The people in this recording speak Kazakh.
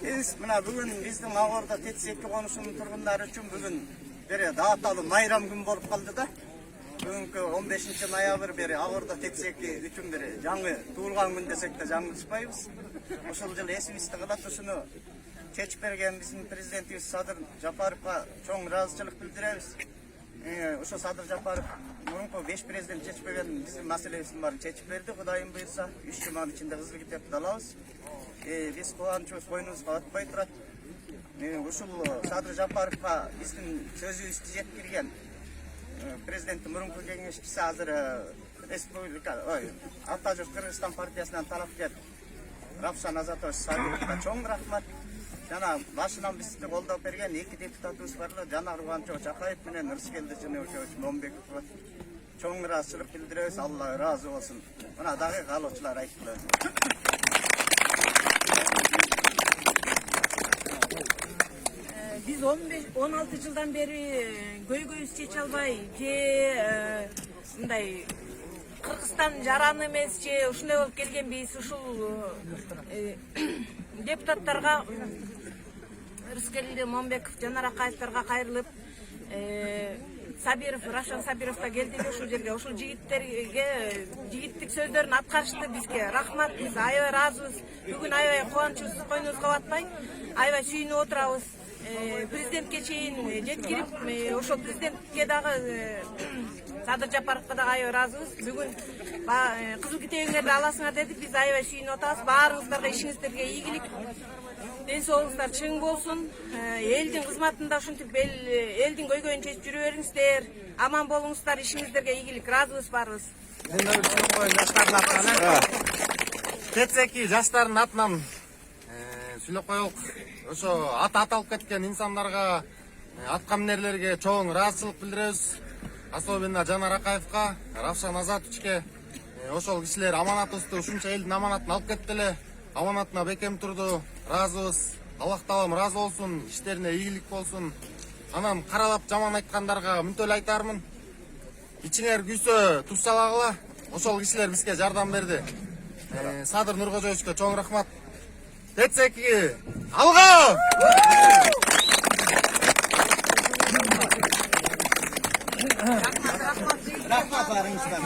Biz bugün bizden Ağorda Tetsekki konuşunun turgunları üçün bugün dağıtalı bayram gün bolup kaldı da. Bugünkü 15 noyabr beri Ağorda Tetsekki üçün жаңы туылған gün desek de жаңы çıkmayız. Oşul yıl esibizde kılat uşunu çeçip bergen bizim prezidentimiz Sadır Japarov'a çoğun razıçılık bildiremiz. Uşu Sadır Japarov murunku 5 prezident çeçip bergen bizim meselesini var çeçip berdi. Kudayım buyursa 3 juman içinde hızlı gidip dalabız. Biz kovançımız boynumuzga atpay turat. Ушул Садыр Жапаровга биздин сөзүбүздү жеткирген президенттин мурунку кеңешчиси азыр республика Ата журт Кыргызстан партиясынан талапкер Равшан Азатович Сабировго чоң рахмат. Жана башынан бизди колдоп берген 2 депутатыбыз бар эле, Жанар Кубанычович Акаев менен Рыскелди Жөнөбекович Момбеков. Чоң ыраазычылык билдиребиз. Алла ыраазы болсун. Мына дагы каалоочулар айттылар. Biz 16 жылдан бери көйгөйүбүз чече албай же мындай Кыргызстан жараны эмес же ушундай болуп келгенбиз. Ушул депутаттарга Рыскелди Момбеков, Жанар Акаевтерге кайрылып, Сабиров, Равшан Сабиров да келди ушул жерге. Ушул жигиттерге жигиттик сөздөрүн аткарышты бизге. Рахмат, биз аябай ыраазыбыз. Бүгүн аябай кубанычыбызды койнубузга батпай, аябай сүйүнүп отурабыз. Президентке чейин жеткирип, ошол президентке дагы Садыр Жапаровго дагы аябай ыраазыбыз. Бүгүн кызыл китебиңерди аласыңар деди. Биз аябай сүйүнүп атабыз. Баарыңыздарга ишиңиздерге ийгилик, ден соолугуңуздар чың болсун. Элдин кызматында ушинтип элдин көйгөйүн чечип жүрө бериңиздер. Аман болуңуздар, ишиңиздерге ийгилик. Ыраазыбыз барыбыз. Tetsekki жаштардын атынан сүйлөп коелук. Ошо аталып кеткен инсандарга, аткаминерлерге чоң ыраазычылык билдиребиз. Особенно Жанар Акаевга, Равшан Азатовичке. Ошол кишилер аманатыбызды, ушунча элдин аманатын алып кетти эле. Аманатына бекем турду. Ыраазыбыз. Аллах таалам ыраазы болсун, иштерине ийгилик болсун. Анан каралап жаман айткандарга мүнтө эле айтармын. Ичиңер күйсө туз салагыла. Ошол кишилер бизге жардам берди. Садыр Нуркожоевичке чоң рахмат. Tetsekki алга! Rahmat barыңыздар.